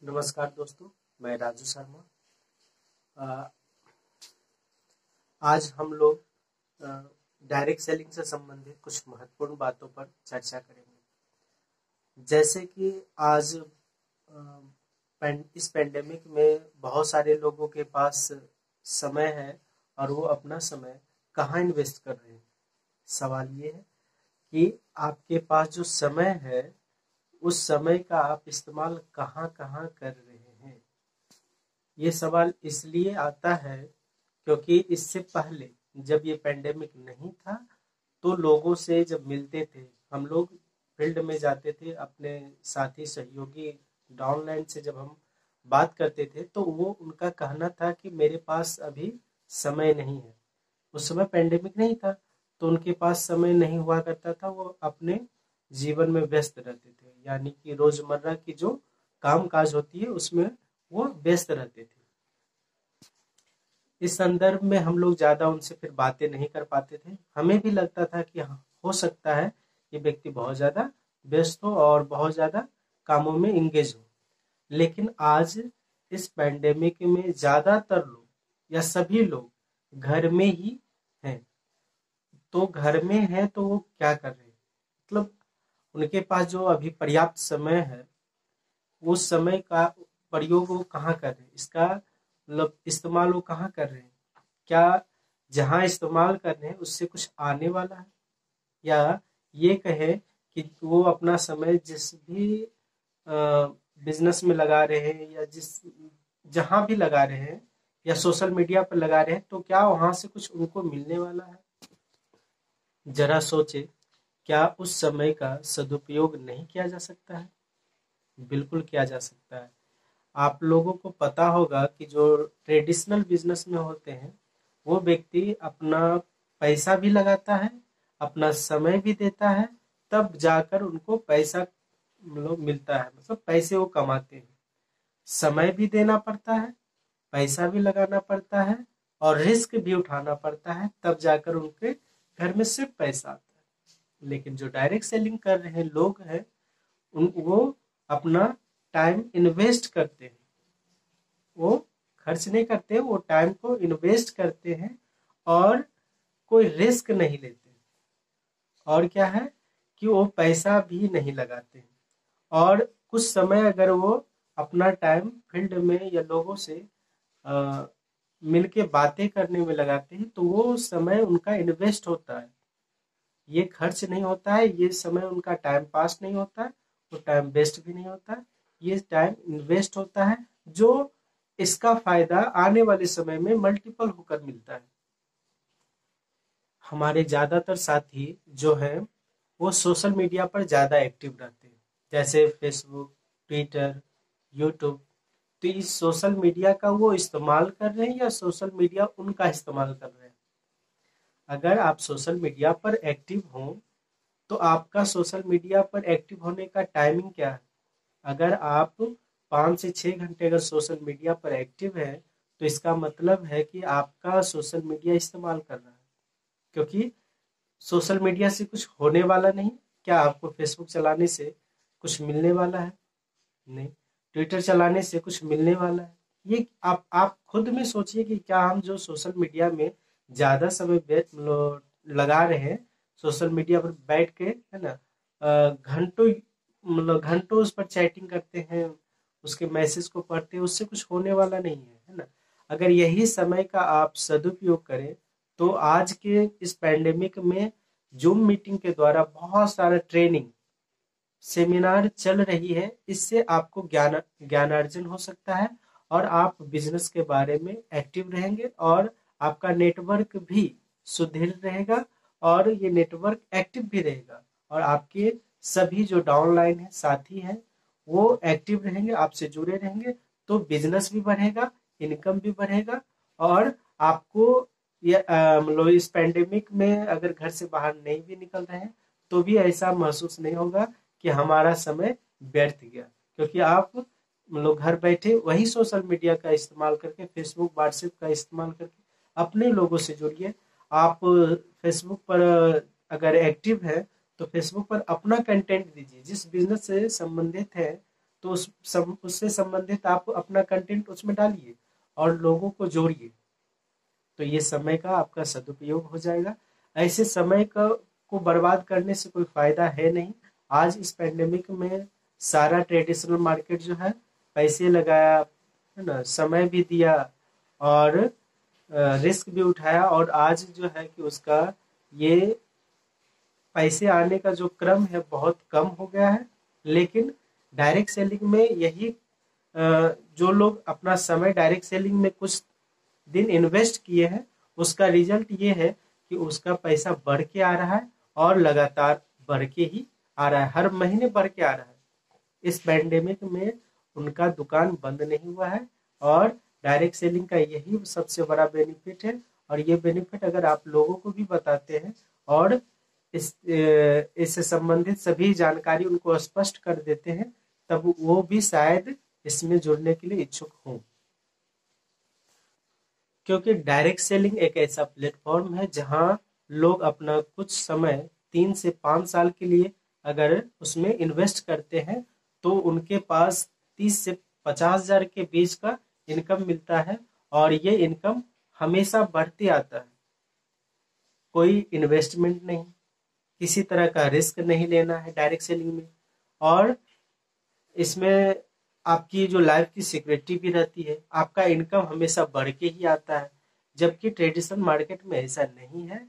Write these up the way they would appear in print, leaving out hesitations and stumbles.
नमस्कार दोस्तों, मैं राजू शर्मा। अ, आज हम लोग डायरेक्ट सेलिंग से संबंधित कुछ महत्वपूर्ण बातों पर चर्चा करेंगे। जैसे कि आज इस पेंडेमिक में बहुत सारे लोगों के पास समय है और वो अपना समय कहाँ इन्वेस्ट कर रहे हैं। सवाल ये है कि आपके पास जो समय है उस समय का आप इस्तेमाल कहाँ कहाँ कर रहे हैं। ये सवाल इसलिए आता है क्योंकि इससे पहले जब ये पेंडेमिक नहीं था तो लोगों से जब मिलते थे, हम लोग फील्ड में जाते थे, अपने साथी सहयोगी डाउनलाइन से जब हम बात करते थे तो वो उनका कहना था कि मेरे पास अभी समय नहीं है। उस समय पेंडेमिक नहीं था तो उनके पास समय नहीं हुआ करता था, वो अपने जीवन में व्यस्त रहते थे, यानी कि रोजमर्रा की जो काम काज होती है उसमें वो व्यस्त रहते थे। इस संदर्भ में हम लोग ज्यादा उनसे फिर बातें नहीं कर पाते थे। हमें भी लगता था कि हाँ, हो सकता है ये व्यक्ति बहुत ज्यादा व्यस्त हो और बहुत ज्यादा कामों में इंगेज हो। लेकिन आज इस पेंडेमिक में ज्यादातर लोग या सभी लोग घर में ही हैं। तो घर में है तो वो क्या कर रहे हैं, मतलब उनके पास जो अभी पर्याप्त समय है उस समय का प्रयोग वो कहाँ कर रहे हैं, इसका मतलब इस्तेमाल वो कहाँ कर रहे हैं। क्या जहाँ इस्तेमाल कर रहे हैं उससे कुछ आने वाला है, या ये कहे कि वो अपना समय जिस भी बिजनेस में लगा रहे हैं या जिस जहाँ भी लगा रहे हैं या सोशल मीडिया पर लगा रहे हैं तो क्या वहां से कुछ उनको मिलने वाला है। जरा सोचे, क्या उस समय का सदुपयोग नहीं किया जा सकता है? बिल्कुल किया जा सकता है। आप लोगों को पता होगा कि जो ट्रेडिशनल बिजनेस में होते हैं वो व्यक्ति अपना पैसा भी लगाता है, अपना समय भी देता है, तब जाकर उनको पैसा मतलब मिलता है, मतलब पैसे वो कमाते हैं। समय भी देना पड़ता है, पैसा भी लगाना पड़ता है और रिस्क भी उठाना पड़ता है, तब जाकर उनके घर में सिर्फ पैसा आता है। लेकिन जो डायरेक्ट सेलिंग कर रहे लोग हैं वो अपना टाइम इन्वेस्ट करते हैं, वो खर्च नहीं करते, वो टाइम को इन्वेस्ट करते हैं और कोई रिस्क नहीं लेते। और क्या है कि वो पैसा भी नहीं लगाते हैं और कुछ समय अगर वो अपना टाइम फील्ड में या लोगों से मिलके बातें करने में लगाते हैं तो वो समय उनका इन्वेस्ट होता है, ये खर्च नहीं होता है, ये समय उनका टाइम पास नहीं होता है, वो टाइम वेस्ट भी नहीं होता है, ये टाइम इन्वेस्ट होता है जो इसका फायदा आने वाले समय में मल्टीपल होकर मिलता है। हमारे ज्यादातर साथी जो हैं वो सोशल मीडिया पर ज्यादा एक्टिव रहते हैं, जैसे फेसबुक, ट्विटर, यूट्यूब। तो इस सोशल मीडिया का वो इस्तेमाल कर रहे हैं या सोशल मीडिया उनका इस्तेमाल कर रहे हैं। अगर आप सोशल मीडिया पर एक्टिव हों तो आपका सोशल मीडिया पर एक्टिव होने का टाइमिंग क्या है। अगर आप 5 से 6 घंटे अगर सोशल मीडिया पर एक्टिव है तो इसका मतलब है कि आपका सोशल मीडिया इस्तेमाल कर रहा है, क्योंकि सोशल मीडिया से कुछ होने वाला नहीं। क्या आपको फेसबुक चलाने से कुछ मिलने वाला है? नहीं। ट्विटर चलाने से कुछ मिलने वाला है? ये आप खुद में सोचिए कि क्या हम जो सोशल मीडिया में ज्यादा समय लगा रहे हैं, सोशल मीडिया पर बैठ के, है ना, घंटों मतलब घंटों उस पर चैटिंग करते हैं, उसके मैसेज को पढ़ते हैं, उससे कुछ होने वाला नहीं है ना। अगर यही समय का आप सदुपयोग करें तो आज के इस पैंडेमिक में जूम मीटिंग के द्वारा बहुत सारा ट्रेनिंग सेमिनार चल रही है, इससे आपको ज्ञानार्जन हो सकता है और आप बिजनेस के बारे में एक्टिव रहेंगे और आपका नेटवर्क भी सुदृढ़ रहेगा और ये नेटवर्क एक्टिव भी रहेगा और आपके सभी जो डाउनलाइन है साथी हैं वो एक्टिव रहेंगे, आपसे जुड़े रहेंगे। तो बिजनेस भी बढ़ेगा, इनकम भी बढ़ेगा और आपको ये मतलब इस पेंडेमिक में अगर घर से बाहर नहीं भी निकल रहे हैं तो भी ऐसा महसूस नहीं होगा कि हमारा समय व्यर्थ गया, क्योंकि आप लोग घर बैठे वही सोशल मीडिया का इस्तेमाल करके, फेसबुक, व्हाट्सएप का इस्तेमाल करके अपने लोगों से जुड़िए। आप फेसबुक पर अगर एक्टिव है तो फेसबुक पर अपना कंटेंट दीजिए, जिस बिजनेस से संबंधित है तो उससे संबंधित आप अपना कंटेंट उसमें डालिए और लोगों को जोड़िए, तो ये समय का आपका सदुपयोग हो जाएगा। ऐसे समय का को बर्बाद करने से कोई फायदा है नहीं। आज इस पेंडेमिक में सारा ट्रेडिशनल मार्केट जो है पैसे लगाया, है ना, समय भी दिया और रिस्क भी उठाया, और आज जो है कि उसका ये पैसे आने का जो क्रम है बहुत कम हो गया है। लेकिन डायरेक्ट सेलिंग में यही जो लोग अपना समय डायरेक्ट सेलिंग में कुछ दिन इन्वेस्ट किए हैं, उसका रिजल्ट ये है कि उसका पैसा बढ़ के आ रहा है और लगातार बढ़ के ही आ रहा है, हर महीने बढ़ के आ रहा है। इस पैंडेमिक में उनका दुकान बंद नहीं हुआ है, और डायरेक्ट सेलिंग का यही सबसे बड़ा बेनिफिट है। और ये बेनिफिट अगर आप लोगों को भी बताते हैं और इससे संबंधित सभी जानकारी उनको स्पष्ट कर देते हैं, तब वो भी शायद इसमें जुड़ने के लिए इच्छुक हों। क्योंकि डायरेक्ट सेलिंग एक ऐसा प्लेटफॉर्म है जहां लोग अपना कुछ समय 3 से 5 साल के लिए अगर उसमें इन्वेस्ट करते हैं तो उनके पास 30 से 50,000 के बीच का इनकम मिलता है, और ये इनकम हमेशा बढ़ते आता है। कोई इन्वेस्टमेंट नहीं, किसी तरह का रिस्क नहीं लेना है डायरेक्ट सेलिंग में, और इसमें आपकी जो लाइफ की सिक्योरिटी भी रहती है, आपका इनकम हमेशा बढ़ के ही आता है। जबकि ट्रेडिशनल मार्केट में ऐसा नहीं है।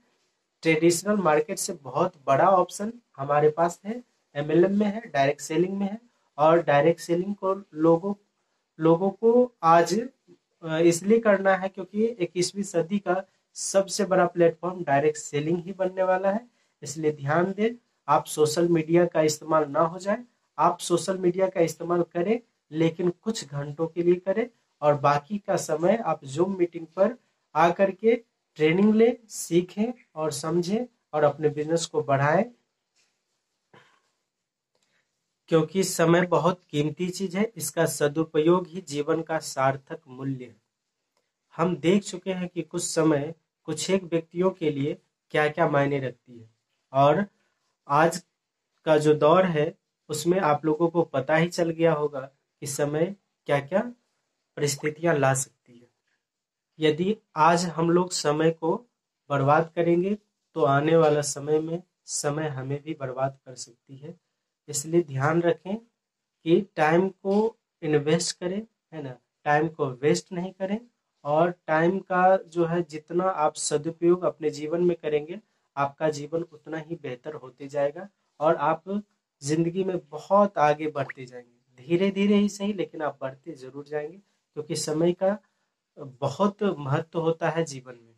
ट्रेडिशनल मार्केट से बहुत बड़ा ऑप्शन हमारे पास है, एमएलएम में है, डायरेक्ट सेलिंग में है। और डायरेक्ट सेलिंग को लोगों को आज इसलिए करना है क्योंकि 21वीं सदी का सबसे बड़ा प्लेटफॉर्म डायरेक्ट सेलिंग ही बनने वाला है। इसलिए ध्यान दें, आप सोशल मीडिया का इस्तेमाल ना हो जाए। आप सोशल मीडिया का इस्तेमाल करें, लेकिन कुछ घंटों के लिए करें, और बाकी का समय आप जूम मीटिंग पर आकर के ट्रेनिंग लें, सीखें और समझें और अपने बिजनेस को बढ़ाएं। क्योंकि समय बहुत कीमती चीज है, इसका सदुपयोग ही जीवन का सार्थक मूल्य है। हम देख चुके हैं कि कुछ समय कुछ एक व्यक्तियों के लिए क्या क्या मायने रखती है, और आज का जो दौर है उसमें आप लोगों को पता ही चल गया होगा कि समय क्या क्या परिस्थितियां ला सकती है। यदि आज हम लोग समय को बर्बाद करेंगे तो आने वाला समय में समय हमें भी बर्बाद कर सकती है। इसलिए ध्यान रखें कि टाइम को इन्वेस्ट करें, है ना, टाइम को वेस्ट नहीं करें। और टाइम का जो है जितना आप सदुपयोग अपने जीवन में करेंगे, आपका जीवन उतना ही बेहतर होते जाएगा और आप जिंदगी में बहुत आगे बढ़ते जाएंगे। धीरे धीरे ही सही, लेकिन आप बढ़ते जरूर जाएंगे, क्योंकि समय का बहुत महत्व होता है जीवन में।